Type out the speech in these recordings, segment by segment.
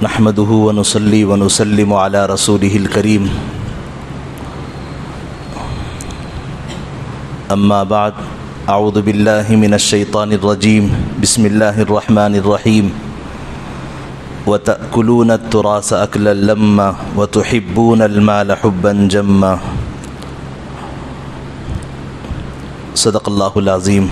نحمده ونصلي ونسلم على رسوله الكريم أما بعد أعوذ بالله من الشيطان الرجيم بسم الله الرحمن الرحيم وتأكلون التراث أكلا لما وتحبون المال حبا جما صدق الله العظيم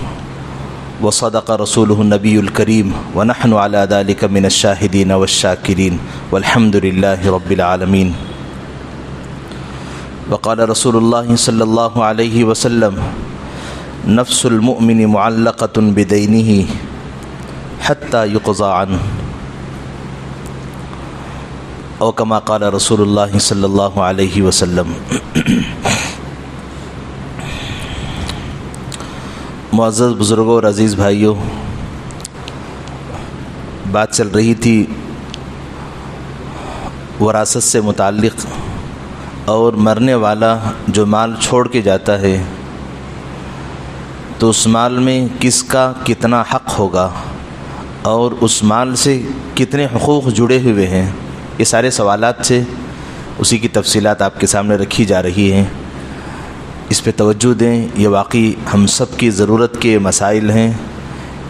وصدق رسوله النبي الكريم ونحن على ذلك من الشاهدين والشاكرين والحمد لله رب العالمين. وقال رسول الله صلى الله عليه وسلم نفس المؤمن معلقة بدينه حتى يقضى عنه او كما قال رسول الله صلى الله عليه وسلم. معزز بزرگوں اور عزیز بھائیوں، بات چل رہی تھی وراثت سے متعلق، اور مرنے والا جو مال چھوڑ کے جاتا ہے تو اس مال میں کس کا کتنا حق ہوگا اور اس مال سے کتنے حقوق جڑے ہوئے ہیں، یہ سارے سوالات سے اسی کی تفصیلات آپ کے سامنے رکھی جا رہی ہیں. اس پہ توجہ دیں، یہ واقعی ہم سب کی ضرورت کے مسائل ہیں.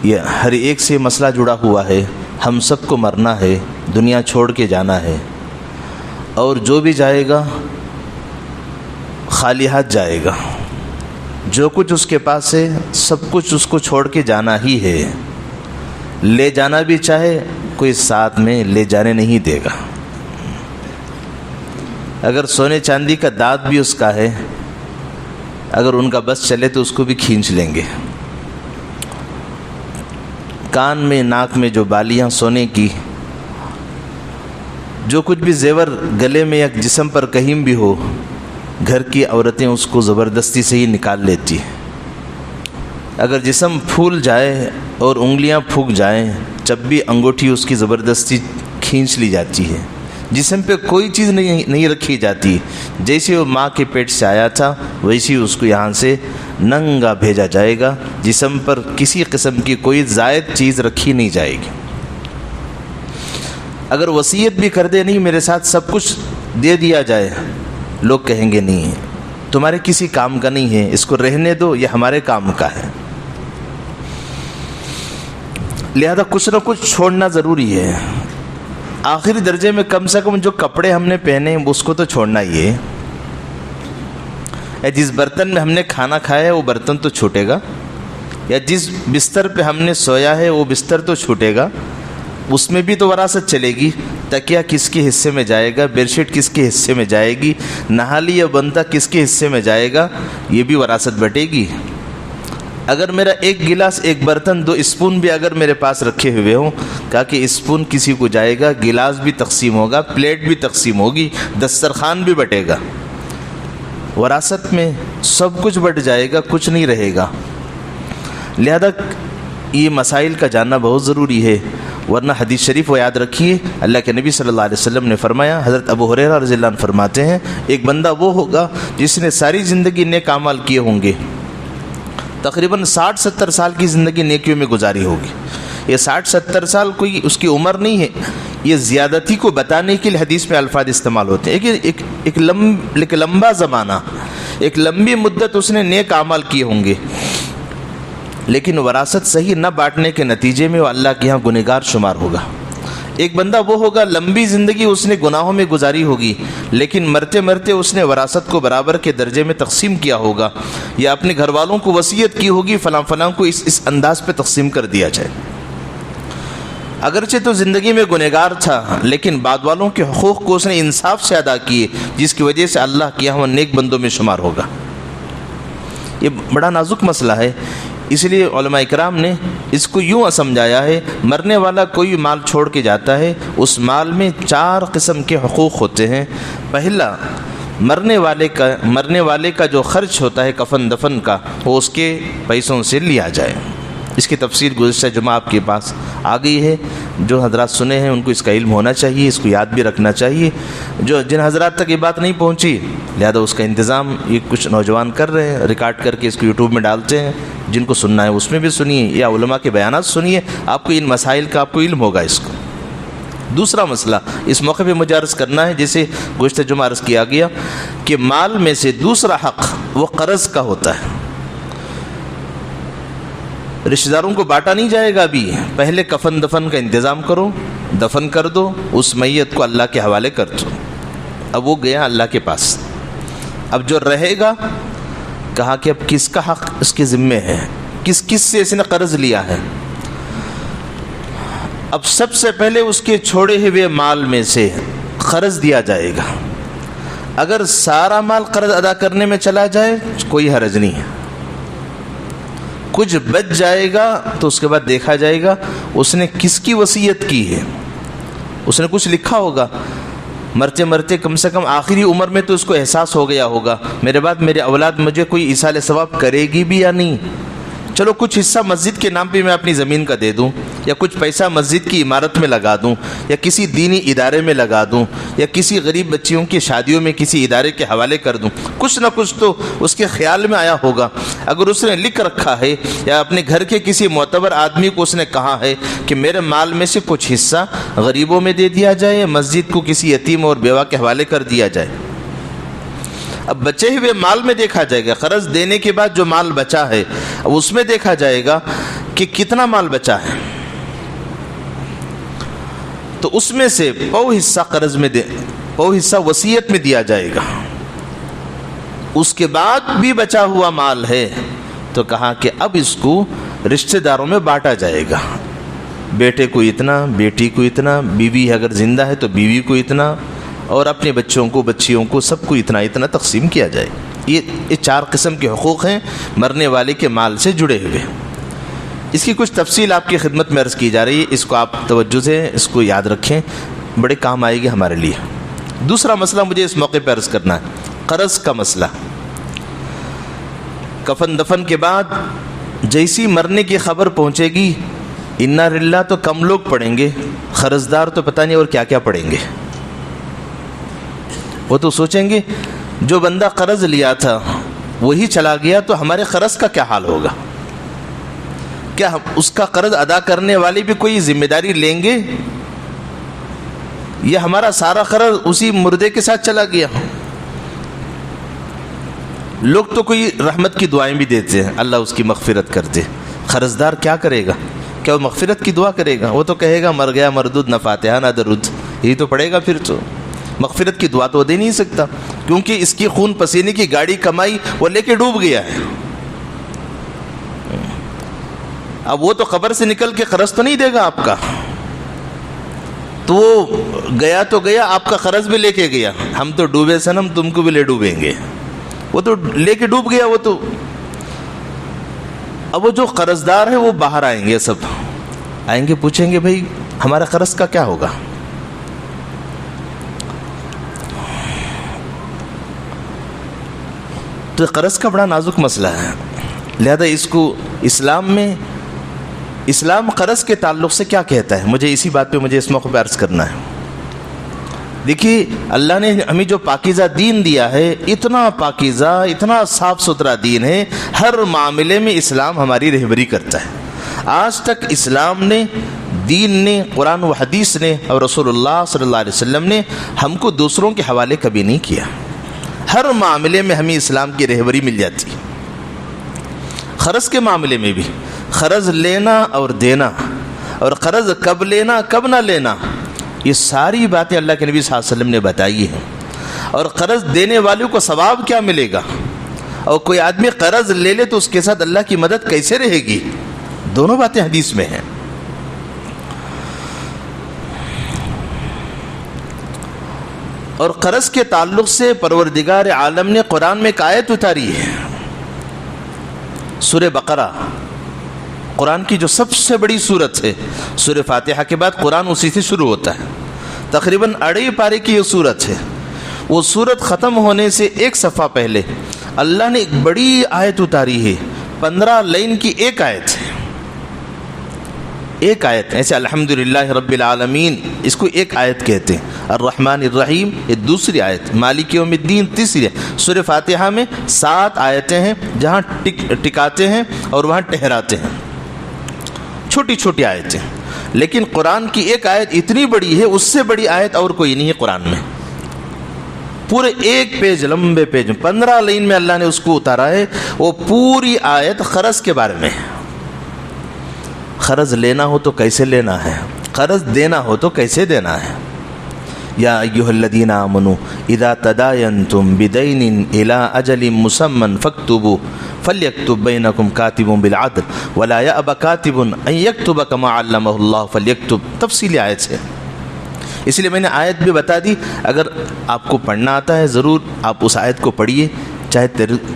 یہ ہر ایک سے مسئلہ جڑا ہوا ہے. ہم سب کو مرنا ہے، دنیا چھوڑ کے جانا ہے، اور جو بھی جائے گا خالی ہاتھ جائے گا. جو کچھ اس کے پاس ہے سب کچھ اس کو چھوڑ کے جانا ہی ہے. لے جانا بھی چاہے کوئی ساتھ میں لے جانے نہیں دے گا. اگر سونے چاندی کا دانت بھی اس کا ہے، اگر ان کا بس چلے تو اس کو بھی کھینچ لیں گے. کان میں ناک میں جو بالیاں سونے کی، جو کچھ بھی زیور گلے میں یا جسم پر کہیں بھی ہو، گھر کی عورتیں اس کو زبردستی سے ہی نکال لیتی. اگر جسم پھول جائے اور انگلیاں پھک جائیں، جب بھی انگوٹھی اس کی زبردستی کھینچ لی جاتی ہے. جسم پہ کوئی چیز نہیں رکھی جاتی. جیسے وہ ماں کے پیٹ سے آیا تھا ویسی اس کو یہاں سے ننگا بھیجا جائے گا. جسم پر کسی قسم کی کوئی زائد چیز رکھی نہیں جائے گی. اگر وصیت بھی کر دے نہیں میرے ساتھ سب کچھ دے دیا جائے، لوگ کہیں گے نہیں تمہارے کسی کام کا نہیں ہے، اس کو رہنے دو، یہ ہمارے کام کا ہے. لہذا کچھ نہ کچھ چھوڑنا ضروری ہے. آخری درجے میں کم سے کم جو کپڑے ہم نے پہنے ہیں اس کو تو چھوڑنا ہی ہے. یا جس برتن میں ہم نے کھانا کھایا ہے وہ برتن تو چھوٹے گا، یا جس بستر پہ ہم نے سویا ہے وہ بستر تو چھوٹے گا. اس میں بھی تو وراثت چلے گی. تکیہ کس کے حصے میں جائے گا، بیڈ شیٹ کس کے حصے میں جائے گی، نہالی یا بنتا کس کے حصے میں جائے گا، یہ بھی وراثت بٹے گی. اگر میرا ایک گلاس، ایک برتن، 2 اسپون بھی اگر میرے پاس رکھے ہوئے ہوں، کہا کہ اسپون کسی کو جائے گا، گلاس بھی تقسیم ہوگا، پلیٹ بھی تقسیم ہوگی، دسترخوان بھی بٹے گا. وراثت میں سب کچھ بٹ جائے گا، کچھ نہیں رہے گا. لہذا یہ مسائل کا جاننا بہت ضروری ہے. ورنہ حدیث شریف وہ یاد رکھیے، اللہ کے نبی صلی اللہ علیہ وسلم نے فرمایا، حضرت ابو ہریرہ رضی اللہ عنہ فرماتے ہیں، ایک بندہ وہ ہوگا جس نے ساری زندگی نیک اعمال کیے ہوں گے، تقریباً 60-70 سال کی زندگی نیکیوں میں گزاری ہوگی. یہ 60-70 سال کوئی اس کی عمر نہیں ہے، یہ زیادتی کو بتانے کے لیے حدیث میں الفاظ استعمال ہوتے ہیں. ایک لمبا زمانہ، ایک لمبی مدت اس نے نیک اعمال کیے ہوں گے، لیکن وراثت صحیح نہ بانٹنے کے نتیجے میں وہ اللہ کے ہاں گنہگار شمار ہوگا. ایک بندہ وہ ہوگا لمبی زندگی اس نے گناہوں میں گزاری ہوگی، لیکن مرتے مرتے اس نے وراثت کو برابر کے درجے میں تقسیم کیا ہوگا، یا اپنے گھر والوں کو وصیت کی ہوگی فلاں فلاں کو اس انداز پہ تقسیم کر دیا جائے. اگرچہ تو زندگی میں گنہگار تھا، لیکن بعد والوں کے حقوق کو اس نے انصاف سے ادا کیے، جس کی وجہ سے اللہ کے یہاں نیک بندوں میں شمار ہوگا. یہ بڑا نازک مسئلہ ہے. اس لیے علماء اکرام نے اس کو یوں سمجھایا ہے، مرنے والا کوئی مال چھوڑ کے جاتا ہے، اس مال میں 4 قسم کے حقوق ہوتے ہیں. پہلا، مرنے والے کا جو خرچ ہوتا ہے کفن دفن کا، وہ اس کے پیسوں سے لیا جائے. اس کی تفصیل گزشتہ جمعہ آپ کے پاس آ گئی ہے. جو حضرات سنے ہیں ان کو اس کا علم ہونا چاہیے، اس کو یاد بھی رکھنا چاہیے. جن حضرات تک یہ بات نہیں پہنچی، لہذا اس کا انتظام یہ کچھ نوجوان کر رہے ہیں، ریکارڈ کر کے اس کو یوٹیوب میں ڈالتے ہیں. جن کو سننا ہے اس میں بھی سنیے، یا علماء کے بیانات سنیے، آپ کو ان مسائل کا آپ کو علم ہوگا. اس کو دوسرا مسئلہ اس موقع پہ مجھے عرض کرنا ہے، جیسے گزشتہ جمعہ عرض کیا گیا کہ مال میں سے دوسرا حق وہ قرض کا ہوتا ہے. رشتہ داروں کو بانٹا نہیں جائے گا. ابھی پہلے کفن دفن کا انتظام کرو، دفن کر دو، اس میت کو اللہ کے حوالے کر دو. اب وہ گیا اللہ کے پاس. اب جو رہے گا کہا کہ اب کس کا حق اس کے ذمے ہے، کس سے اس نے قرض لیا ہے. اب سب سے پہلے اس کے چھوڑے ہوئے مال میں سے قرض دیا جائے گا. اگر سارا مال قرض ادا کرنے میں چلا جائے کوئی حرج نہیں ہے. کچھ بچ جائے گا تو اس کے بعد دیکھا جائے گا اس نے کس کی وصیت کی ہے. اس نے کچھ لکھا ہوگا، مرتے مرتے کم سے کم آخری عمر میں تو اس کو احساس ہو گیا ہوگا میرے بعد میرے اولاد مجھے کوئی ایصال ثواب کرے گی بھی یا نہیں. چلو کچھ حصہ مسجد کے نام پہ میں اپنی زمین کا دے دوں، یا کچھ پیسہ مسجد کی عمارت میں لگا دوں، یا کسی دینی ادارے میں لگا دوں، یا کسی غریب بچیوں کی شادیوں میں کسی ادارے کے حوالے کر دوں. کچھ نہ کچھ تو اس کے خیال میں آیا ہوگا. اگر اس نے لکھ رکھا ہے یا اپنے گھر کے کسی معتبر آدمی کو اس نے کہا ہے کہ میرے مال میں سے کچھ حصہ غریبوں میں دے دیا جائے، مسجد کو کسی یتیم اور بیوہ کے حوالے کر دیا جائے. اب بچے ہوئے مال میں دیکھا جائے گا، قرض دینے کے بعد جو مال بچا ہے اب اس میں دیکھا جائے گا کہ کتنا مال بچا ہے. تو اس میں سے پو حصہ قرض میں پو حصہ وصیت میں دیا جائے گا. اس کے بعد بھی بچا ہوا مال ہے تو کہا کہ اب اس کو رشتہ داروں میں بانٹا جائے گا. بیٹے کو اتنا، بیٹی کو اتنا، بیوی اگر زندہ ہے تو بیوی کو اتنا، اور اپنے بچوں کو، بچیوں کو، سب کو اتنا اتنا تقسیم کیا جائے. یہ 4 قسم کے حقوق ہیں مرنے والے کے مال سے جڑے ہوئے. اس کی کچھ تفصیل آپ کی خدمت میں عرض کی جا رہی ہے، اس کو آپ توجہ سے اس کو یاد رکھیں، بڑے کام آئے گی ہمارے لیے. دوسرا مسئلہ مجھے اس موقع پہ عرض کرنا ہے، قرض کا مسئلہ. کفن دفن کے بعد جیسی مرنے کی خبر پہنچے گی انا للہ تو کم لوگ پڑھیں گے، قرضدار تو پتہ نہیں اور کیا کیا پڑھیں گے. وہ تو سوچیں گے جو بندہ قرض لیا تھا وہی چلا گیا تو ہمارے قرض کا کیا حال ہوگا. کیا ہم اس کا قرض ادا کرنے والے بھی کوئی ذمہ داری لیں گے، یا ہمارا سارا قرض اسی مردے کے ساتھ چلا گیا. لوگ تو کوئی رحمت کی دعائیں بھی دیتے ہیں، اللہ اس کی مغفرت کر دے. قرضدار کیا کرے گا؟ کیا وہ مغفرت کی دعا کرے گا؟ وہ تو کہے گا مر گیا مردود، نہ فاتحہ نہ درود، یہی تو پڑے گا. پھر تو مغفرت کی دعا تو دے نہیں سکتا، کیونکہ اس کی خون پسینے کی گاڑی کمائی وہ لے کے ڈوب گیا ہے. اب وہ تو قبر سے نکل کے قرض تو نہیں دے گا آپ کا، تو وہ گیا تو گیا، آپ کا قرض بھی لے کے گیا. ہم تو ڈوبے صنم، تم کو بھی لے ڈوبیں گے. وہ تو لے کے ڈوب گیا. وہ تو اب وہ جو قرضدار ہے وہ باہر آئیں گے، سب آئیں گے، پوچھیں گے بھائی ہمارا قرض کا کیا ہوگا. تو قرض کا بڑا نازک مسئلہ ہے، لہذا اس کو اسلام قرض کے تعلق سے کیا کہتا ہے، مجھے اسی بات پہ مجھے اس موقع پہ عرض کرنا ہے. دیکھیے اللہ نے ہمیں جو پاکیزہ دین دیا ہے، اتنا پاکیزہ، اتنا صاف ستھرا دین ہے، ہر معاملے میں اسلام ہماری رہبری کرتا ہے. آج تک اسلام نے، دین نے، قرآن و حدیث نے اور رسول اللہ صلی اللہ علیہ وسلم نے ہم کو دوسروں کے حوالے کبھی نہیں کیا. ہر معاملے میں ہمیں اسلام کی رہبری مل جاتی. قرض کے معاملے میں بھی قرض لینا اور دینا، اور قرض کب لینا کب نہ لینا، یہ ساری باتیں اللہ کے نبی صلی اللہ علیہ وسلم نے بتائی ہیں. اور قرض دینے والوں کو ثواب کیا ملے گا، اور کوئی آدمی قرض لے لے تو اس کے ساتھ اللہ کی مدد کیسے رہے گی، دونوں باتیں حدیث میں ہیں. اور قرض کے تعلق سے پروردگار عالم نے قرآن میں ایک آیت اتاری ہے، سورہ بقرہ، قرآن کی جو سب سے بڑی سورت ہے. سورہ فاتحہ کے بعد قرآن اسی سے شروع ہوتا ہے. تقریباً 2.5 پارے کی یہ سورت ہے. وہ سورت ختم ہونے سے ایک صفحہ پہلے اللہ نے ایک بڑی آیت اتاری ہے، 15 لائن کی ایک آیت ہے. ایک آیت ایسے الحمدللہ رب العالمین، اس کو ایک آیت کہتے ہیں. الرحمن الرحیم یہ دوسری آیت، مالک یوم الدین تیسری ہے. سورہ فاتحہ میں 7 آیتیں ہیں جہاں ٹکاتے ہیں اور وہاں ٹھہراتے ہیں، چھوٹی چھوٹی آیتیں. لیکن قرآن کی ایک آیت اتنی بڑی ہے، اس سے بڑی آیت اور کوئی نہیں ہے قرآن میں. پورے ایک پیج، لمبے پیج، 15 لائن میں اللہ نے اس کو اتارا ہے. وہ پوری آیت قرض کے بارے میں ہے. قرض لینا ہو تو کیسے لینا ہے، قرض دینا ہو تو کیسے دینا ہے. یا ایھا الذین آمنوا اذا تداینتم بدین الی اجل مسمى فاکتبوا فلیکتب بینکم کاتب بالعدل ولا یأب کاتب ان یکتب کما علمہ اللہ فلیکتب. تفصیلی آیت سے، اس لیے میں نے آیت بھی بتا دی. اگر آپ کو پڑھنا آتا ہے ضرور آپ اس آیت کو پڑھیے، چاہے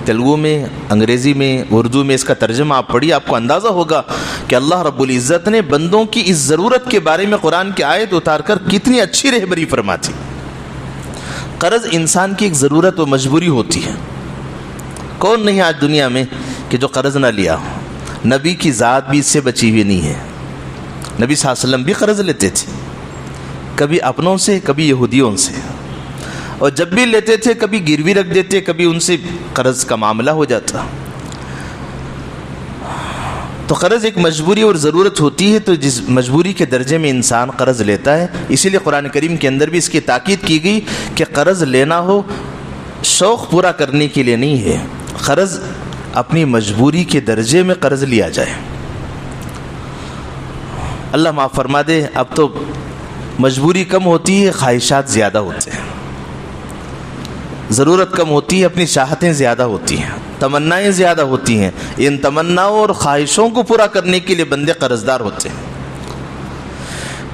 تیلگو میں، انگریزی میں، اردو میں اس کا ترجمہ آپ پڑھیے. آپ کو اندازہ ہوگا کہ اللہ رب العزت نے بندوں کی اس ضرورت کے بارے میں قرآن کی آیت اتار کر کتنی اچھی رہبری فرماتی. قرض انسان کی ایک ضرورت و مجبوری ہوتی ہے. کون نہیں آج دنیا میں کہ جو قرض نہ لیا ہو. نبی کی ذات بھی اس سے بچی ہوئی نہیں ہے. نبی صلی اللہ علیہ وسلم بھی قرض لیتے تھے، کبھی اپنوں سے، کبھی یہودیوں سے، اور جب بھی لیتے تھے کبھی گروی رکھ دیتے، کبھی ان سے قرض کا معاملہ ہو جاتا. تو قرض ایک مجبوری اور ضرورت ہوتی ہے، تو جس مجبوری کے درجے میں انسان قرض لیتا ہے. اسی لیے قرآن کریم کے اندر بھی اس کی تاکید کی گئی کہ قرض لینا ہو شوق پورا کرنے کے لیے نہیں ہے، قرض اپنی مجبوری کے درجے میں قرض لیا جائے. اللہ معاف فرما دے، اب تو مجبوری کم ہوتی ہے، خواہشات زیادہ ہوتے ہیں. ضرورت کم ہوتی ہے، اپنی چاہتیں زیادہ ہوتی ہیں، تمنائیں زیادہ ہوتی ہیں. ان تمناؤں اور خواہشوں کو پورا کرنے کے لیے بندے قرض دار ہوتے ہیں.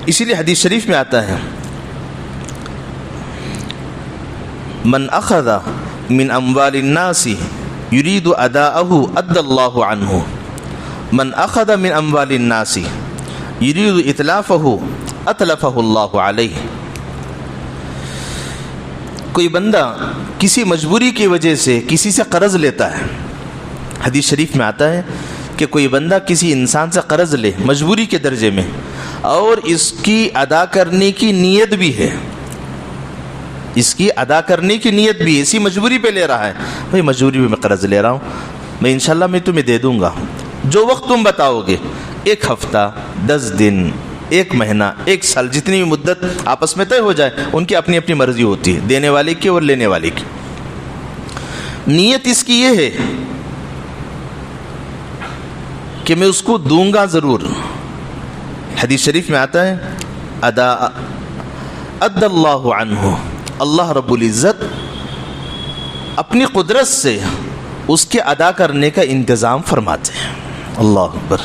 اسی لیے حدیث شریف میں آتا ہے من اخذ من اموال الناس يريد اداءه ادى الله عنه من اخذ من اموال الناس يريد اتلافه اتلفه الله عليه. کوئی بندہ کسی مجبوری کی وجہ سے کسی سے قرض لیتا ہے. حدیث شریف میں آتا ہے کہ کوئی بندہ کسی انسان سے قرض لے مجبوری کے درجے میں، اور اس کی ادا کرنے کی نیت بھی ہے، اس کی ادا کرنے کی نیت بھی ہے، اسی مجبوری پہ لے رہا ہے. بھائی مجبوری پہ میں قرض لے رہا ہوں، میں انشاءاللہ میں تمہیں دے دوں گا جو وقت تم بتاؤ گے، 1 ہفتہ، 10 دن، 1 مہینہ، 1 سال، جتنی بھی مدت آپس میں طے ہو جائے. ان کی اپنی اپنی مرضی ہوتی ہے، دینے والے کی اور لینے والے کی. نیت اس کی یہ ہے کہ میں اس کو دوں گا ضرور. حدیث شریف میں آتا ہے اد اللہ عنہ، اللہ رب العزت اپنی قدرت سے اس کے ادا کرنے کا انتظام فرماتے ہیں. اللہ اکبر.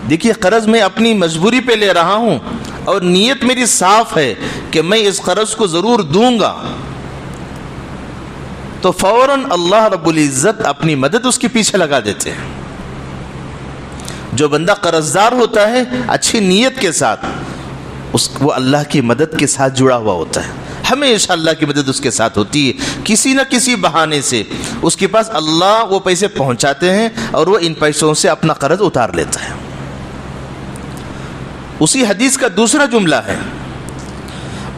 دیکھیے قرض میں اپنی مجبوری پہ لے رہا ہوں اور نیت میری صاف ہے کہ میں اس قرض کو ضرور دوں گا، تو فوراً اللہ رب العزت اپنی مدد اس کے پیچھے لگا دیتے ہیں. جو بندہ قرض دار ہوتا ہے اچھی نیت کے ساتھ، وہ اللہ کی مدد کے ساتھ جڑا ہوا ہوتا ہے. ہمیشہ اللہ کی مدد اس کے ساتھ ہوتی ہے. کسی نہ کسی بہانے سے اس کے پاس اللہ وہ پیسے پہنچاتے ہیں اور وہ ان پیسوں سے اپنا قرض اتار لیتا ہے. اسی حدیث کا دوسرا جملہ ہے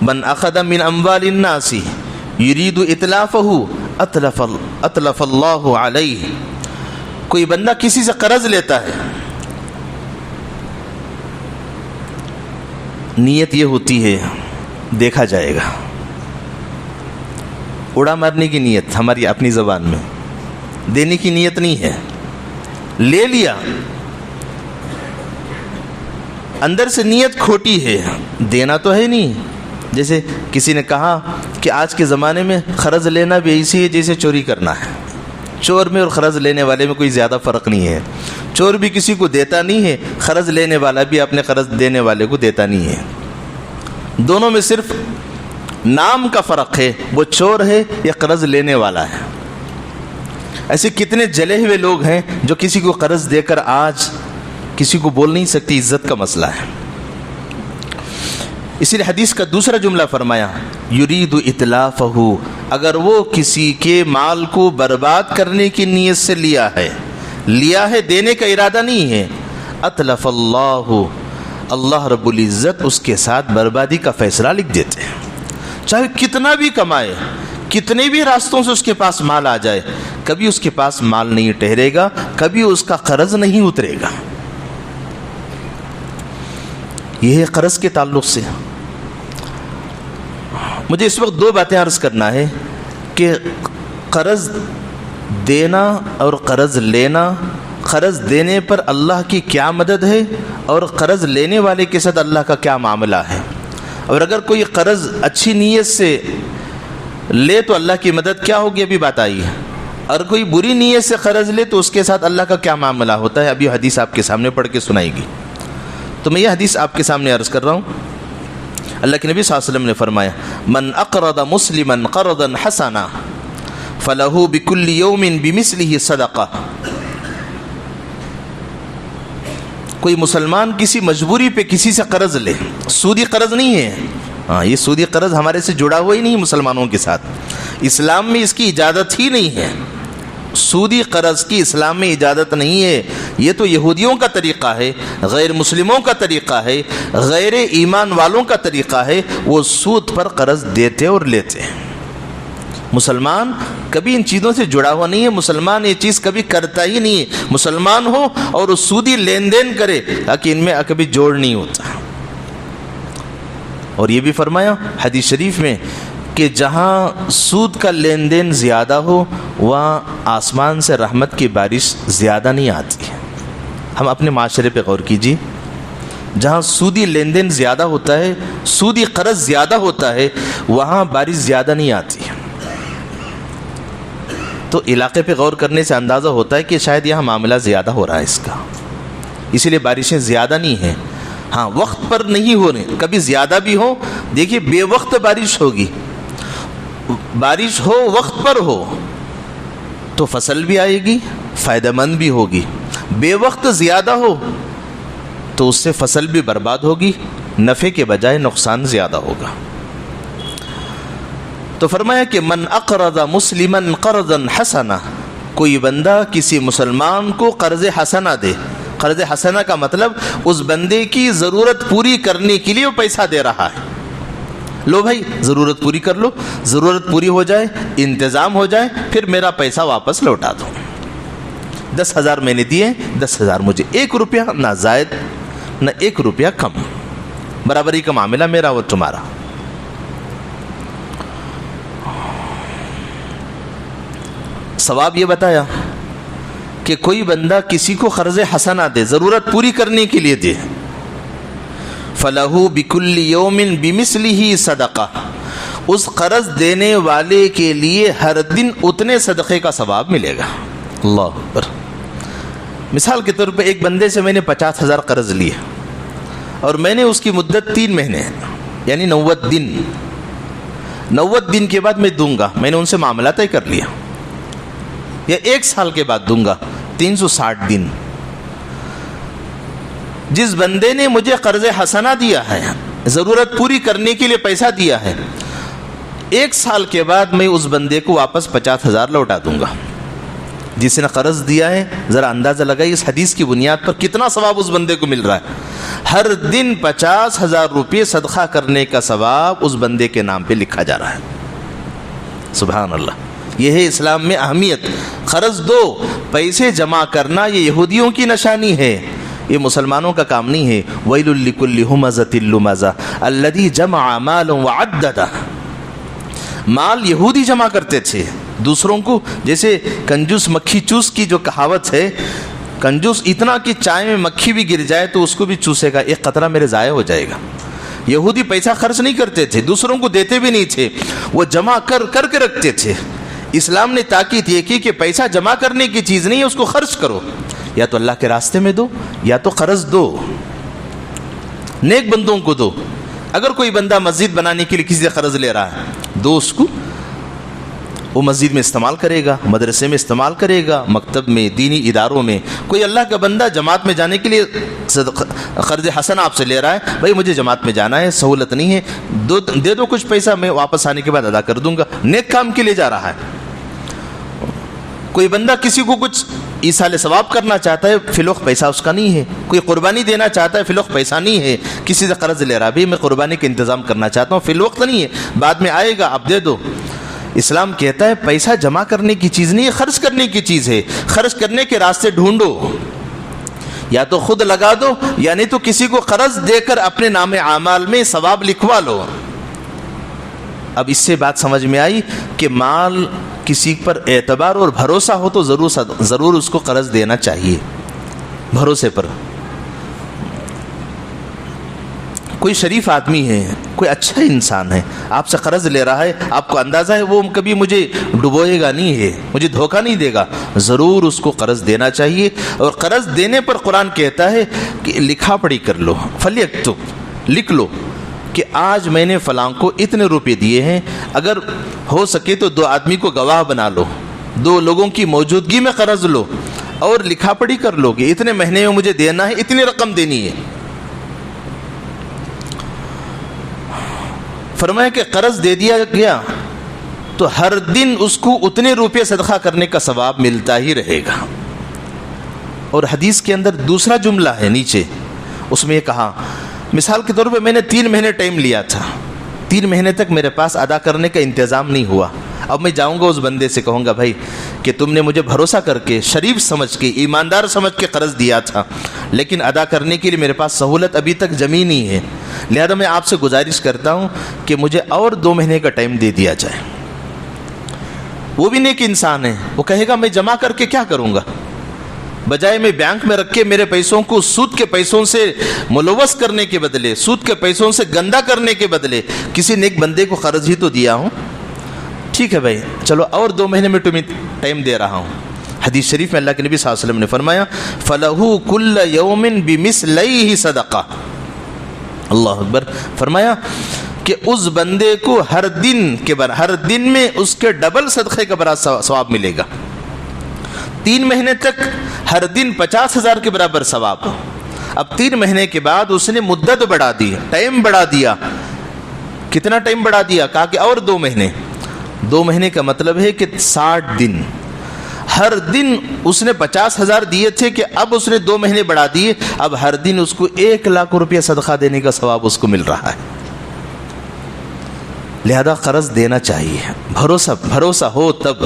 من اخذ من اموال الناس يريد اتلافه اتلف اللہ علیہ. کوئی بندہ کسی سے قرض لیتا ہے، نیت یہ ہوتی ہے دیکھا جائے گا، اڑا مارنے کی نیت ہماری اپنی زبان میں، دینے کی نیت نہیں ہے. لے لیا، اندر سے نیت کھوٹی ہے، دینا تو ہے نہیں. جیسے کسی نے کہا کہ آج کے زمانے میں قرض لینا بھی ایسی ہے جیسے چوری کرنا ہے. چور میں اور قرض لینے والے میں کوئی زیادہ فرق نہیں ہے. چور بھی کسی کو دیتا نہیں ہے، قرض لینے والا بھی اپنے قرض دینے والے کو دیتا نہیں ہے. دونوں میں صرف نام کا فرق ہے، وہ چور ہے یا قرض لینے والا ہے. ایسے کتنے جلے ہوئے لوگ ہیں جو کسی کو قرض دے کر آج کسی کو بول نہیں سکتی، عزت کا مسئلہ ہے. اسی لیے حدیث کا دوسرا جملہ فرمایا یرید اتلافہ، اگر وہ کسی کے مال کو برباد کرنے کی نیت سے لیا ہے، دینے کا ارادہ نہیں ہے، اتلف اللہ، اللہ رب العزت اس کے ساتھ بربادی کا فیصلہ لکھ دیتے ہیں. چاہے کتنا بھی کمائے، کتنے بھی راستوں سے اس کے پاس مال آ جائے، کبھی اس کے پاس مال نہیں ٹھہرے گا، کبھی اس کا قرض نہیں اترے گا. یہ ہے قرض کے تعلق سے. مجھے اس وقت دو باتیں عرض کرنا ہے کہ قرض دینا اور قرض لینا، قرض دینے پر اللہ کی کیا مدد ہے اور قرض لینے والے کے ساتھ اللہ کا کیا معاملہ ہے. اور اگر کوئی قرض اچھی نیت سے لے تو اللہ کی مدد کیا ہوگی، ابھی بات آئی ہے. اور کوئی بری نیت سے قرض لے تو اس کے ساتھ اللہ کا کیا معاملہ ہوتا ہے، ابھی حدیث آپ کے سامنے پڑھ کے سنائی گی. تو میں یہ حدیث آپ کے سامنے عرض کر رہا ہوں. اللہ کے نبی صلی اللہ علیہ وسلم نے فرمایا من اقرض مسلما قرضا حسنا فلہ بکل یوم بمثلہ صدقہ. کوئی مسلمان کسی مجبوری پہ کسی سے قرض لے، سودی قرض نہیں ہے، ہاں یہ سودی قرض ہمارے سے جڑا ہوا ہی نہیں مسلمانوں کے ساتھ، اسلام میں اس کی اجازت ہی نہیں ہے. سودی قرض کی اسلام میں اجازت نہیں ہے. یہ تو یہودیوں کا طریقہ ہے، غیر مسلموں کا طریقہ ہے، غیر ایمان والوں کا طریقہ ہے. وہ سود پر قرض دیتے اور لیتے ہیں. مسلمان کبھی ان چیزوں سے جڑا ہوا نہیں ہے، مسلمان یہ چیز کبھی کرتا ہی نہیں ہے. مسلمان ہو اور اس سودی لین دین کرے تاکہ ان میں کبھی جوڑ نہیں ہوتا. اور یہ بھی فرمایا حدیث شریف میں کہ جہاں سود کا لین دین زیادہ ہو وہاں آسمان سے رحمت کی بارش زیادہ نہیں آتی ہے. ہم اپنے معاشرے پہ غور کیجیے، جہاں سودی لین دین زیادہ ہوتا ہے، سودی قرض زیادہ ہوتا ہے، وہاں بارش زیادہ نہیں آتی ہے. تو علاقے پہ غور کرنے سے اندازہ ہوتا ہے کہ شاید یہاں معاملہ زیادہ ہو رہا ہے اس کا، اسی لیے بارشیں زیادہ نہیں ہیں. ہاں وقت پر نہیں ہو رہی، کبھی زیادہ بھی ہو. دیکھیے بے وقت بارش ہوگی، بارش ہو وقت پر ہو تو فصل بھی آئے گی، فائدہ مند بھی ہوگی. بے وقت زیادہ ہو تو اس سے فصل بھی برباد ہوگی، نفع کے بجائے نقصان زیادہ ہوگا. تو فرمایا کہ من اقرض مسلما قرضا حسنا، کوئی بندہ کسی مسلمان کو قرض حسنہ دے. قرض حسنہ کا مطلب اس بندے کی ضرورت پوری کرنے کے لیے وہ پیسہ دے رہا ہے. لو بھائی ضرورت پوری کر لو، ضرورت پوری ہو جائے، انتظام ہو جائے، پھر میرا پیسہ واپس لوٹا دو. 10,000 میں نے دیے، 10,000 مجھے، 1 روپیہ نہ زائد نہ 1 روپیہ کم، برابری کا معاملہ میرا اور تمہارا. ثواب یہ بتایا کہ کوئی بندہ کسی کو قرض حسنہ دے، ضرورت پوری کرنے کے لیے دے، فَلَهُ بِكُلِّ يَوْمٍ بِمِثْلِهِ صَدَقَةٌ، اس قرض دینے والے کے لیے ہر دن اتنے صدقے کا ثواب ملے گا. اللہ اکبر. مثال کے طور پہ ایک بندے سے میں نے 50,000 قرض لیے اور میں نے اس کی مدت 3 مہینے یعنی 90 دن، 90 دن کے بعد میں دوں گا. میں نے ان سے معاملہ طے کر لیا، یا 1 سال کے بعد دوں گا، 360 دن. جس بندے نے مجھے قرض حسنہ دیا ہے، ضرورت پوری کرنے کے لیے پیسہ دیا ہے، 1 سال کے بعد میں اس بندے کو واپس 50,000 لوٹا دوں گا. جس نے قرض دیا ہے ذرا اندازہ لگائیے اس حدیث کی بنیاد پر کتنا ثواب اس بندے کو مل رہا ہے. ہر دن 50,000 روپے صدقہ کرنے کا ثواب اس بندے کے نام پہ لکھا جا رہا ہے. سبحان اللہ. یہ ہے اسلام میں اہمیت. قرض دو، پیسے جمع کرنا یہ یہودیوں کی نشانی ہے، یہ مسلمانوں کا کام نہیں ہے. ویل لکل ہمزۃ لمزہ الذی جمع مالا وعددہ. مال یہودی جمع کرتے تھے دوسروں کو، جیسے کنجوس مکھی چوس کی جو کہاوت ہے، کنجوس اتنا کہ چائے میں مکھی بھی گر جائے تو اس کو بھی چوسے گا، ایک قطرہ میرے ضائع ہو جائے گا. یہودی پیسہ خرچ نہیں کرتے تھے، دوسروں کو دیتے بھی نہیں تھے، وہ جمع کر کے رکھتے تھے. اسلام نے تاکید یہ کی کہ پیسہ جمع کرنے کی چیز نہیں ہے، اس کو خرچ کرو، یا تو اللہ کے راستے میں دو یا تو قرض دو، نیک بندوں کو دو. اگر کوئی بندہ مسجد بنانے کے لیے کسی سے قرض لے رہا ہے، دو اس کو، وہ مسجد میں استعمال کرے گا، مدرسے میں استعمال کرے گا، مکتب میں، دینی اداروں میں. کوئی اللہ کا بندہ جماعت میں جانے کے لیے قرض حسن آپ سے لے رہا ہے، بھائی مجھے جماعت میں جانا ہے، سہولت نہیں ہے، دے دو کچھ پیسہ، میں واپس آنے کے بعد ادا کر دوں گا. نیک کام کے لیے جا رہا ہے. کوئی بندہ کسی کو کچھ ایصال ثواب کرنا چاہتا ہے، فی الوقت پیسہ اس کا نہیں ہے. کوئی قربانی دینا چاہتا ہے، فی الوقت پیسہ نہیں ہے، کسی سے قرض لے رہا ہے، بھائی میں قربانی کا انتظام کرنا چاہتا ہوں، فی الوقت نہیں ہے، بعد میں آئے گا، اب دے دو. اسلام کہتا ہے پیسہ جمع کرنے کی چیز نہیں ہے، خرچ کرنے کی چیز ہے. خرچ کرنے کے راستے ڈھونڈو. یا تو خود لگا دو یا نہیں تو کسی کو قرض دے کر اپنے نام اعمال میں ثواب لکھوا لو۔ اب اس سے بات سمجھ میں آئی کہ مال کسی پر اعتبار اور بھروسہ ہو تو ضرور اس کو قرض دینا چاہیے، بھروسے پر۔ کوئی شریف آدمی ہے، کوئی اچھا انسان ہے، آپ سے قرض لے رہا ہے، آپ کو اندازہ ہے وہ کبھی مجھے ڈبوئے گا نہیں ہے، مجھے دھوکہ نہیں دے گا، ضرور اس کو قرض دینا چاہیے۔ اور قرض دینے پر قرآن کہتا ہے کہ لکھا پڑھی کر لو، فلیکتب، لکھ لو کہ آج میں نے فلاں کو اتنے روپے دیے ہیں، اگر ہو سکے تو 2 آدمی کو گواہ بنا لو، 2 لوگوں کی موجودگی میں قرض لو اور لکھا پڑھی کر لو کہ اتنے مہینے میں مجھے دینا ہے، اتنی رقم دینی ہے۔ فرمایا کہ قرض دے دیا گیا تو ہر دن اس کو اتنے روپے صدقہ کرنے کا ثواب ملتا ہی رہے گا۔ اور حدیث کے اندر دوسرا جملہ ہے نیچے، اس میں یہ کہا، مثال کے طور پہ میں نے 3 مہینے ٹائم لیا تھا، 3 مہینے تک میرے پاس ادا کرنے کا انتظام نہیں ہوا، اب میں جاؤں گا اس بندے سے کہوں گا بھائی کہ تم نے مجھے بھروسہ کر کے، شریف سمجھ کے، ایماندار سمجھ کے قرض دیا تھا، لیکن ادا کرنے کے لیے میرے پاس سہولت ابھی تک جمی نہیں ہے، لہذا میں آپ سے گزارش کرتا ہوں کہ مجھے اور 2 مہینے کا ٹائم دے دیا جائے۔ وہ بھی نیک انسان ہے، وہ کہے گا میں جمع کر کے کیا کروں گا، بجائے میں بینک میں رکھ کے میرے پیسوں کو سود کے پیسوں سے ملوث کرنے کے بدلے، سود کے پیسوں سے گندا کرنے کے بدلے کسی نیک بندے کو قرض ہی تو دیا ہوں۔ ٹھیک ہے بھائی، چلو اور 2 مہینے میں تمہیں ٹائم دے رہا ہوں۔ حدیث شریف میں اللہ کے نبی صلی اللہ علیہ وسلم نے فرمایا فَلَهُ كُلَّ يَوْمٍ بِمِثْلَيْهِ صَدَقَةٌ، اللہ اکبر، فرمایا کہ اس بندے کو ہر دن میں اس کے ڈبل صدقے کا برابر ثواب ملے گا۔ 3 مہینے تک ہر دن 50,000 کے برابر ثواب۔ اب 3 مہینے کے بعد اس نے مدت بڑھا دی، ٹائم بڑھا دیا۔ کتنا ٹائم بڑھا دیا؟ کہا کہ اور 2 مہینے۔ 2 مہینے کا مطلب ہے کہ 60 دن، ہر دن اس نے 50,000 دیے تھے کہ اب اس نے 2 مہینے بڑھا دیے، اب ہر دن اس کو 1,00,000 روپیہ صدقہ دینے کا ثواب اس کو مل رہا ہے۔ لہذا قرض دینا چاہیے، بھروسہ ہو تب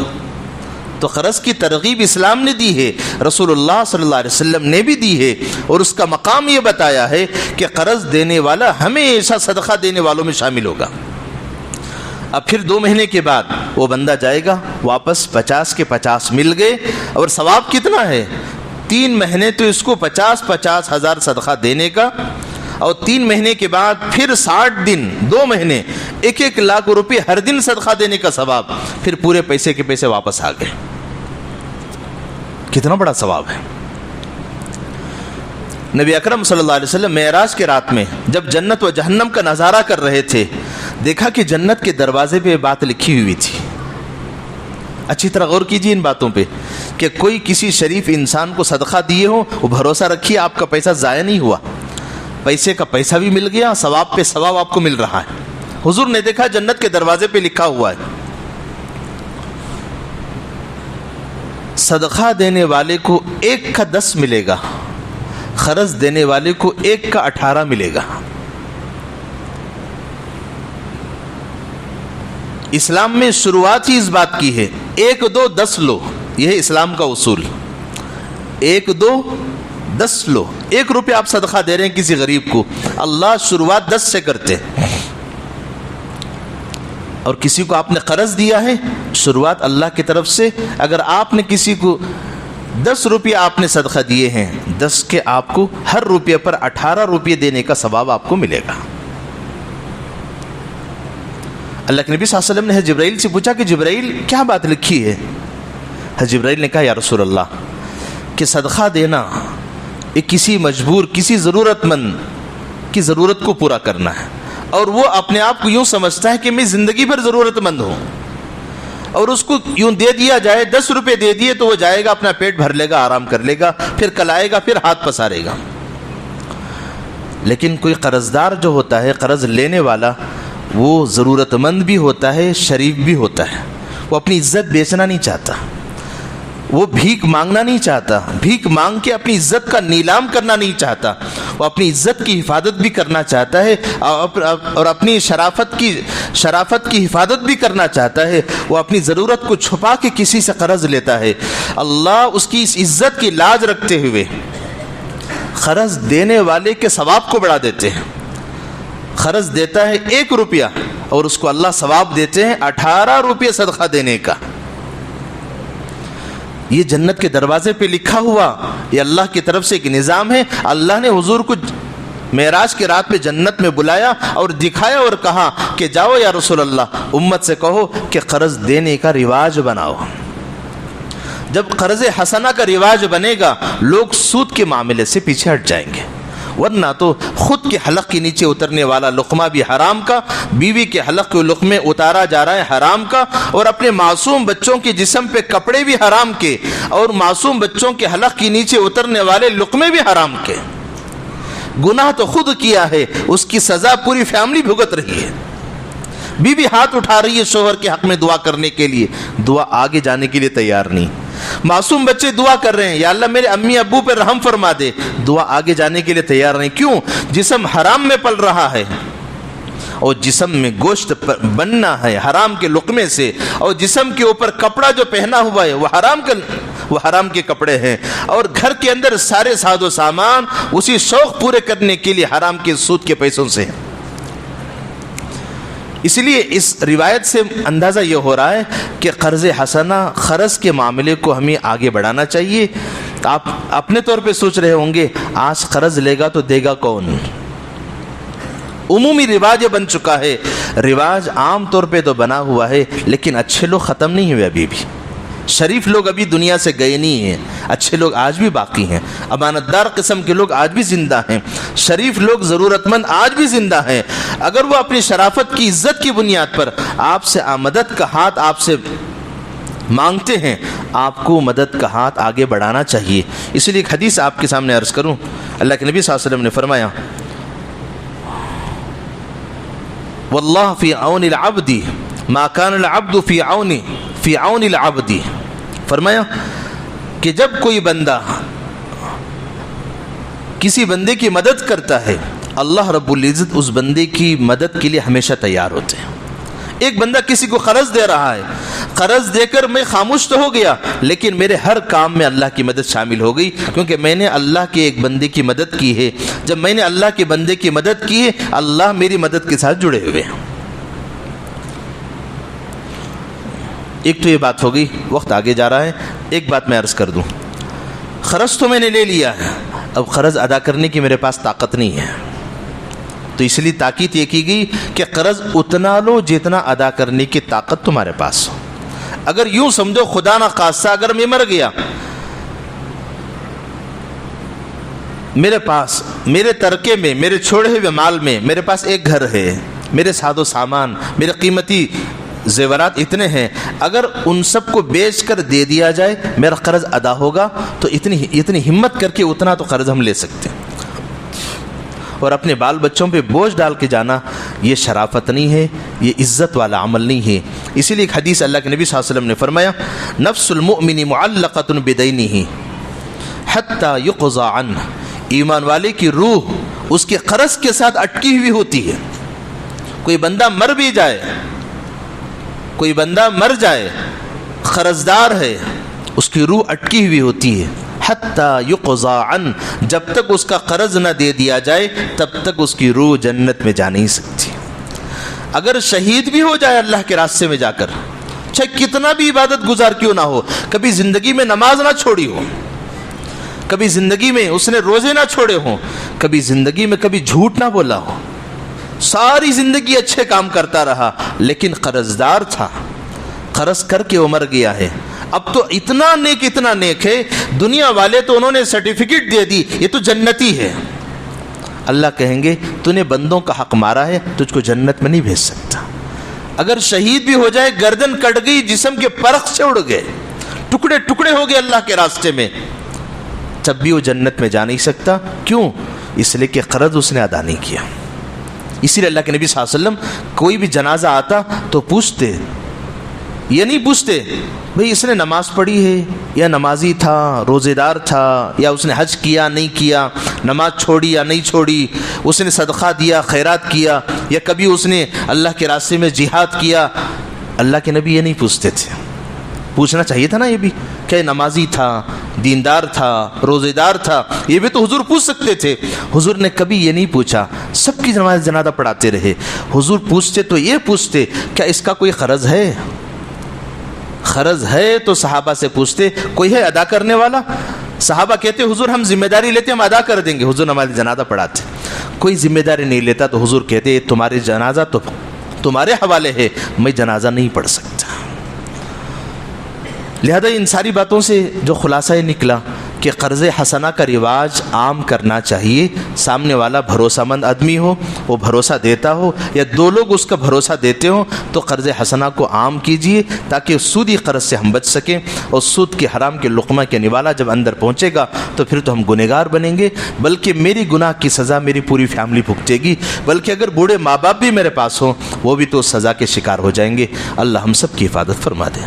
تو۔ قرض کی ترغیب اسلام نے دی ہے، رسول اللہ صلی اللہ علیہ وسلم نے بھی دی ہے، اور اس کا مقام یہ بتایا ہے کہ قرض دینے والا ہمیشہ صدقہ دینے والوں میں شامل ہوگا۔ اب پھر 2 مہینے کے بعد وہ بندہ جائے گا، واپس 50 کے 50 مل گئے، اور ثواب کتنا ہے؟ 3 مہینے تو اس کو 50,000 ہزار صدقہ دینے کا، اور 3 مہینے کے بعد پھر 60 دن، 2 مہینے 1,00,000 روپے ہر دن صدقہ دینے کا ثواب، پھر پورے پیسے کے پیسے واپس آ گئے۔ کتنا بڑا ثواب ہے۔ نبی اکرم صلی اللہ علیہ وسلم معراج کے رات میں جب جنت و جہنم کا نظارہ کر رہے تھے، دیکھا کہ جنت کے دروازے پہ بات لکھی ہوئی تھی۔ اچھی طرح غور کیجیے ان باتوں پہ کہ کوئی کسی شریف انسان کو صدقہ دیے ہو، وہ بھروسہ رکھیے آپ کا پیسہ ضائع نہیں ہوا، پیسے کا پیسہ بھی مل گیا، ثواب پہ ثواب آپ کو مل رہا ہے۔ حضور نے دیکھا جنت کے دروازے پہ لکھا ہوا ہے صدقہ دینے والے کو 1 کا 10 ملے گا، قرض دینے والے کو 1 کا 18 ملے گا۔ اسلام میں شروعات ہی اس بات کی ہے 1 2 10 لو، یہ ہے اسلام کا اصول۔ 1 2 10 لو، 1 روپے آپ صدقہ دے رہے ہیں کسی غریب کو، اللہ شروعات 10 سے کرتے ہیں۔ اور کسی کو آپ نے قرض دیا ہے، شروعات اللہ کی طرف سے۔ اگر آپ نے کسی کو 10 روپے آپ نے صدقہ دیے ہیں، 10 کے آپ کو ہر روپے پر 18 روپے دینے کا ثواب آپ کو ملے گا۔ اللہ کے نبی صلی اللہ علیہ وسلم نے جبرائیل سے پوچھا کہ جبرائیل کیا بات لکھی ہے؟ جبرائیل نے کہا یا رسول اللہ کہ صدقہ دینا ایک کسی مجبور، کسی ضرورت مند کی ضرورت کو پورا کرنا ہے، اور وہ اپنے آپ کو یوں سمجھتا ہے کہ میں زندگی بھر ضرورت مند ہوں، اور اس کو یوں دے دیا جائے، 10 روپے دے دیے تو وہ جائے گا، اپنا پیٹ بھر لے گا، آرام کر لے گا، پھر کل آئے گا، پھر ہاتھ پسارے گا۔ لیکن کوئی قرضدار جو ہوتا ہے، قرض لینے والا، وہ ضرورت مند بھی ہوتا ہے، شریف بھی ہوتا ہے، وہ اپنی عزت بیچنا نہیں چاہتا، وہ بھیک مانگنا نہیں چاہتا، بھیک مانگ کے اپنی عزت کا نیلام کرنا نہیں چاہتا، وہ اپنی عزت کی حفاظت بھی کرنا چاہتا ہے، اور اپنی شرافت کی حفاظت بھی کرنا چاہتا ہے۔ وہ اپنی ضرورت کو چھپا کے کسی سے قرض لیتا ہے، اللہ اس کی اس عزت کی لاج رکھتے ہوئے قرض دینے والے کے ثواب کو بڑھا دیتے ہیں. قرض دیتا ہے 1 روپیہ اور اس کو اللہ ثواب دیتے ہیں 18 روپیہ صدقہ دینے کا. یہ جنت کے دروازے پہ لکھا ہوا، یہ اللہ کی طرف سے ایک نظام ہے. اللہ نے حضور کو معراج کی رات پہ جنت میں بلایا اور دکھایا اور کہا کہ جاؤ یا رسول اللہ، امت سے کہو کہ قرض دینے کا رواج بناؤ. جب قرض حسنہ کا رواج بنے گا لوگ سود کے معاملے سے پیچھے ہٹ جائیں گے، ورنہ تو خود کے حلق کے نیچے اترنے والا لقمہ بھی حرام کا، بیوی کے حلق کے لقمے اتارا جا رہا ہے حرام کا، اور اپنے معصوم بچوں کے جسم پہ کپڑے بھی حرام کے، اور معصوم بچوں کے حلق کے نیچے اترنے والے لقمے بھی حرام کے. گناہ تو خود کیا ہے، اس کی سزا پوری فیملی بھگت رہی ہے. بیوی ہاتھ اٹھا رہی ہے شوہر کے حق میں دعا کرنے کے لیے، دعا آگے جانے کے لیے تیار نہیں. معصوم بچے دعا کر رہے ہیں یا اللہ میرے امی ابو پہ رحم فرما دے، دعا آگے جانے کے لیے تیار نہیں. کیوں؟ جسم حرام میں پل رہا ہے، اور جسم میں گوشت بننا ہے حرام کے لقمے سے، اور جسم کے اوپر کپڑا جو پہنا ہوا ہے وہ حرام کے کپڑے ہیں، اور گھر کے اندر سارے ساز و سامان اسی شوق پورے کرنے کے لیے حرام کے سود کے پیسوں سے ہیں. اس لیے اس روایت سے اندازہ یہ ہو رہا ہے کہ قرض حسنہ، قرض کے معاملے کو ہمیں آگے بڑھانا چاہیے. آپ اپنے طور پہ سوچ رہے ہوں گے آج قرض لے گا تو دے گا کون؟ عمومی رواج بن چکا ہے. رواج عام طور پہ تو بنا ہوا ہے لیکن اچھے لوگ ختم نہیں ہوئے. ابھی بھی شریف لوگ ابھی دنیا سے گئے نہیں ہیں، اچھے لوگ آج بھی باقی ہیں، امانتدار قسم کے لوگ آج بھی زندہ ہیں، شریف لوگ ضرورت مند آج بھی زندہ ہیں. اگر وہ اپنی شرافت کی عزت کی بنیاد پر آپ سے مدد کا ہاتھ آپ سے مانگتے ہیں، آپ کو مدد کا ہاتھ آگے بڑھانا چاہیے. اس لیے ایک حدیث آپ کے سامنے عرض کروں. اللہ کے نبی صلی اللہ علیہ وسلم نے فرمایا واللہ فی عون العبد ما کان العبد فی عون العبد. فرمایا کہ جب کوئی بندہ کسی بندے کی مدد کرتا ہے اللہ رب العزت اس بندے کی مدد کے لیے ہمیشہ تیار ہوتے ہیں. ایک بندہ کسی کو قرض دے رہا ہے، قرض دے کر میں خاموش تو ہو گیا لیکن میرے ہر کام میں اللہ کی مدد شامل ہو گئی، کیونکہ میں نے اللہ کے ایک بندے کی مدد کی ہے. جب میں نے اللہ کے بندے کی مدد کی ہے اللہ میری مدد کے ساتھ جڑے ہوئے ہیں. ایک تو یہ بات ہو گئی، وقت آگے جا رہا ہے. ایک بات میں عرض کر دوں، قرض تو میں نے لے لیا ہے، اب قرض ادا کرنے کی میرے پاس طاقت نہیں ہے، تو اس لیے تاکید یہ کی گئی کہ قرض اتنا لو جتنا ادا کرنے کی طاقت تمہارے پاس ہو. اگر یوں سمجھو خدا نہ خاصہ اگر میں مر گیا، میرے پاس میرے ترکے میں میرے چھوڑے ہوئے مال میں میرے پاس ایک گھر ہے، میرے ساز و سامان میرے قیمتی زیورات اتنے ہیں، اگر ان سب کو بیچ کر دے دیا جائے میرا قرض ادا ہوگا، تو اتنی ہمت کر کے اتنا تو قرض ہم لے سکتے ہیں. اور اپنے بال بچوں پہ بوجھ ڈال کے جانا یہ شرافت نہیں ہے، یہ عزت والا عمل نہیں ہے. اسی لیے ایک حدیث اللہ کے نبی صلی اللہ علیہ وسلم نے فرمایا نفس المؤمن معلقۃ بدینہ حتی یقضى عنہ. ایمان والے کی روح اس کے قرض کے ساتھ اٹکی ہوئی ہوتی ہے. کوئی بندہ مر بھی جائے، کوئی بندہ مر جائے قرضدار ہے، اس کی روح اٹکی ہوئی ہوتی ہے. حتی یقضى عنہ، جب تک اس کا قرض نہ دے دیا جائے تب تک اس کی روح جنت میں جا نہیں سکتی. اگر شہید بھی ہو جائے اللہ کے راستے میں جا کر، چاہے کتنا بھی عبادت گزار کیوں نہ ہو، کبھی زندگی میں نماز نہ چھوڑی ہو، کبھی زندگی میں اس نے روزے نہ چھوڑے ہوں، کبھی زندگی میں کبھی جھوٹ نہ بولا ہو، ساری زندگی اچھے کام کرتا رہا لیکن قرضدار تھا، قرض کر کے وہ مر گیا ہے. اب تو اتنا نیک ہے، دنیا والے تو انہوں نے سرٹیفکیٹ دے دی یہ تو جنتی ہے. اللہ کہیں گے تو نے بندوں کا حق مارا ہے، تجھ کو جنت میں نہیں بھیج سکتا. اگر شہید بھی ہو جائے، گردن کٹ گئی، جسم کے پرخ سے اڑ گئے، ٹکڑے ٹکڑے ہو گئے اللہ کے راستے میں، تب بھی وہ جنت میں جا نہیں سکتا. کیوں؟ اس لیے کہ قرض اس نے ادا نہیں کیا. اسی لیے اللہ کے نبی صلی اللہ علیہ وسلم کوئی بھی جنازہ آتا تو پوچھتے، یہ نہیں پوچھتے بھئی اس نے نماز پڑھی ہے یا نمازی تھا، روزے دار تھا، یا اس نے حج کیا نہیں کیا، نماز چھوڑی یا نہیں چھوڑی، اس نے صدقہ دیا، خیرات کیا، یا کبھی اس نے اللہ کے راستے میں جہاد کیا. اللہ کے نبی یہ نہیں پوچھتے تھے. پوچھنا چاہیے تھا نا یہ بھی کہ نمازی تھا، دیندار تھا، روزے دار تھا، یہ بھی تو حضور پوچھ سکتے تھے۔ حضور نے کبھی یہ نہیں پوچھا، سب کی نماز جنازہ پڑھاتے رہے۔ حضور پوچھتے تو یہ پوچھتے کیا اس کا کوئی قرض ہے؟ قرض ہے تو صحابہ سے پوچھتے کوئی ہے ادا کرنے والا؟ صحابہ کہتے حضور ہم ذمہ داری لیتے، ہم ادا کر دیں گے۔ حضور نماز جنازہ پڑھاتے۔ کوئی ذمہ داری نہیں لیتا تو حضور کہتے تمہاری جنازہ تو تمہارے حوالے ہے، میں جنازہ نہیں پڑھ سکتا۔ لہذا ان ساری باتوں سے جو خلاصہ نکلا کہ قرض حسنہ کا رواج عام کرنا چاہیے۔ سامنے والا بھروسہ مند آدمی ہو، وہ بھروسہ دیتا ہو، یا دو لوگ اس کا بھروسہ دیتے ہوں تو قرض حسنہ کو عام کیجیے تاکہ سودی قرض سے ہم بچ سکیں۔ اور سود کے حرام کے لقمہ کے نوالا جب اندر پہنچے گا تو پھر تو ہم گنہگار بنیں گے، بلکہ میری گناہ کی سزا میری پوری فیملی بھگتے گی، بلکہ اگر بوڑھے ماں باپ بھی میرے پاس ہوں وہ بھی تو سزا کے شکار ہو جائیں گے۔ اللہ ہم سب کی حفاظت فرما دے۔